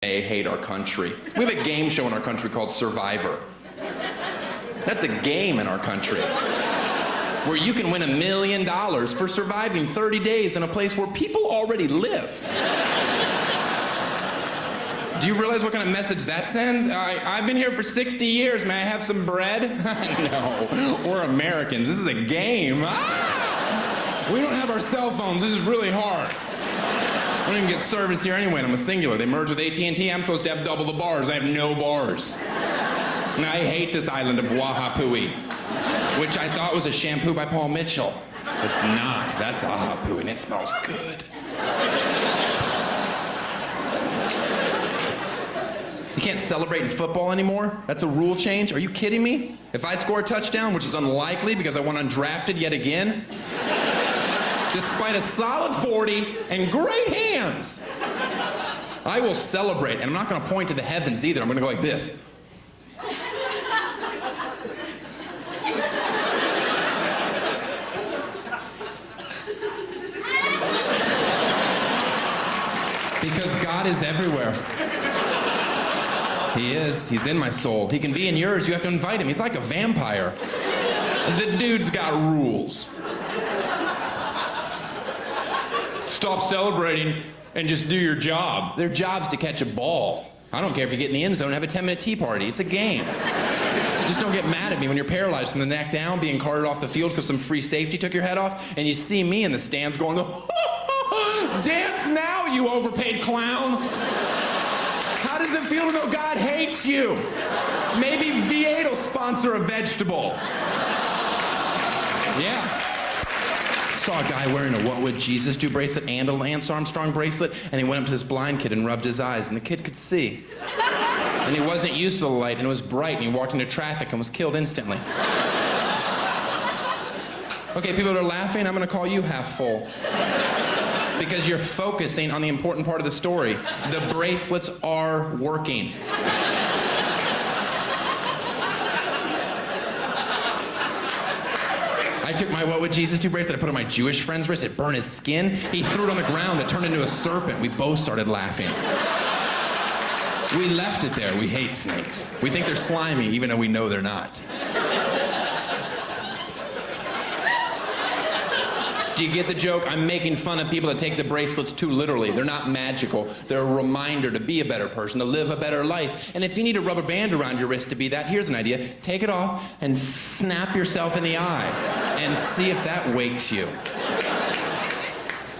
they hate our country. We have a game show in our country called Survivor. That's a game in our country where you can win $1 million for surviving 30 days in a place where people already live. Do you realize what kind of message that sends? I've been here for 60 years. May I have some bread? No, we're Americans. This is a game. We don't have our cell phones. This is really hard. I don't even get service here anyway, and I'm a singular. They merged with AT&T. I'm supposed to have double the bars. I have no bars. And I hate this island of Wahapui, which I thought was a shampoo by Paul Mitchell. It's not. That's Ahapui, and it smells good. You can't celebrate in football anymore? That's a rule change? Are you kidding me? If I score a touchdown, which is unlikely because I went undrafted yet again, despite a solid 40 and great hands, I will celebrate. And I'm not going to point to the heavens either. I'm going to go like this. Because God is everywhere. He is. He's in my soul. He can be in yours. You have to invite him. He's like a vampire. The dude's got rules. Stop celebrating and just do your job. Their job's to catch a ball. I don't care if you get in the end zone and have a 10-minute tea party. It's a game. Just don't get mad at me when you're paralyzed from the neck down, being carted off the field because some free safety took your head off, and you see me in the stands going, dance now, you overpaid clown. How does it feel to know God hates you? Maybe V8 will sponsor a vegetable. Yeah. Saw a guy wearing a What Would Jesus Do bracelet and a Lance Armstrong bracelet, and he went up to this blind kid and rubbed his eyes, and the kid could see. And he wasn't used to the light, and it was bright, and he walked into traffic and was killed instantly. Okay, people that are laughing, I'm gonna call you half full. Because you're focusing on the important part of the story. The bracelets are working. I took my What Would Jesus Do bracelet, I put on my Jewish friend's bracelet, it burned his skin. He threw it on the ground, it turned into a serpent. We both started laughing. We left it there. We hate snakes. We think they're slimy, even though we know they're not. Do you get the joke? I'm making fun of people that take the bracelets too literally. They're not magical. They're a reminder to be a better person, to live a better life. And if you need a rubber band around your wrist to be that, here's an idea. Take it off and snap yourself in the eye and see if that wakes you.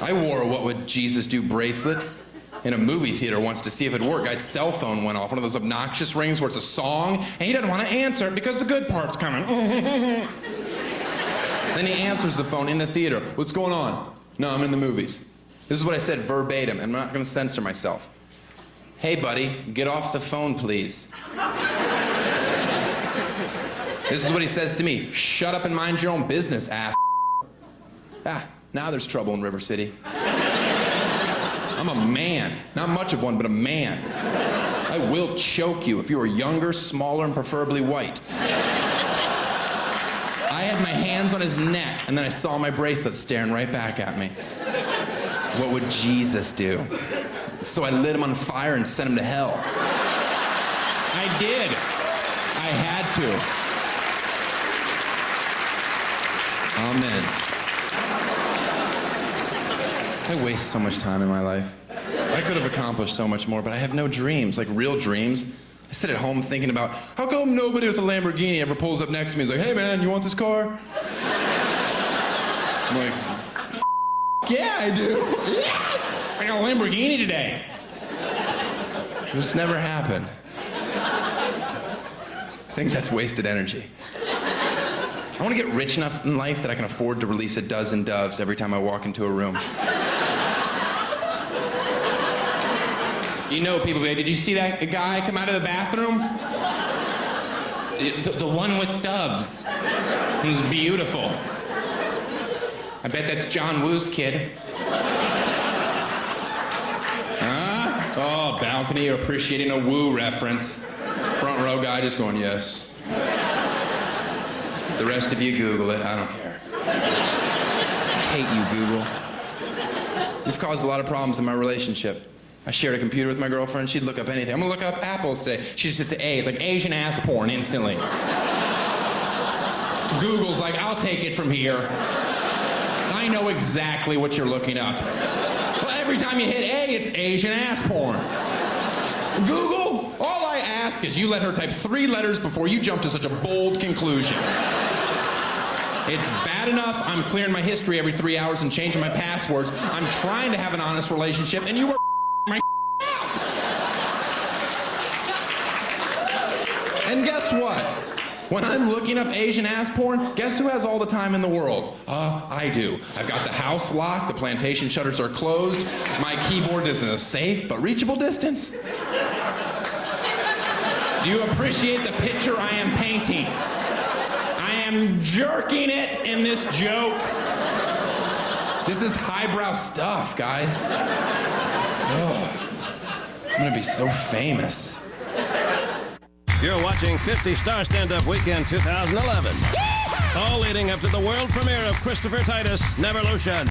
I wore a What Would Jesus Do bracelet in a movie theater once to see if it worked. Guy's cell phone went off, one of those obnoxious rings where it's a song, and he doesn't want to answer it because the good part's coming. Then he answers the phone in the theater. What's going on? No, I'm in the movies. This is what I said verbatim. I'm not going to censor myself. Hey, buddy, get off the phone, please. This is what he says to me. Shut up and mind your own business, ass. Now there's trouble in River City. I'm a man. Not much of one, but a man. I will choke you if you were younger, smaller, and preferably white. I had my hands on his neck, and then I saw my bracelet staring right back at me. What would Jesus do? So I lit him on fire and sent him to hell. I did. I had to. Amen. I waste so much time in my life. I could have accomplished so much more, but I have no dreams, like real dreams. I sit at home thinking about, how come nobody with a Lamborghini ever pulls up next to me and is like, hey man, you want this car? I'm like, yeah, I do. Yes! I got a Lamborghini today. It's never happened. I think that's wasted energy. I want to get rich enough in life that I can afford to release a dozen doves every time I walk into a room. You know, people be like, did you see that guy come out of the bathroom? The one with doves. It was beautiful. I bet that's John Woo's kid. Huh? Oh, balcony appreciating a Woo reference. Front row guy just going, yes. The rest of you Google it, I don't care. I hate you, Google. You've caused a lot of problems in my relationship. I shared a computer with my girlfriend. She'd look up anything. I'm gonna look up apples today. She just hits A. It's like Asian ass porn instantly. Google's like, I'll take it from here. I know exactly what you're looking up. Well, every time you hit A, it's Asian ass porn. Google, all I ask is you let her type 3 letters before you jump to such a bold conclusion. It's bad enough I'm clearing my history every 3 hours and changing my passwords. I'm trying to have an honest relationship, and you are my up. And guess what? When I'm looking up Asian ass porn, guess who has all the time in the world? I do. I've got the house locked, the plantation shutters are closed, my keyboard is in a safe but reachable distance. Do you appreciate the picture I am painting? I am jerking it in this joke. This is highbrow stuff, guys. Oh, I'm gonna be so famous. You're watching 50 Star Stand-Up Weekend 2011. All leading up to the world premiere of Christopher Titus' Neverlution.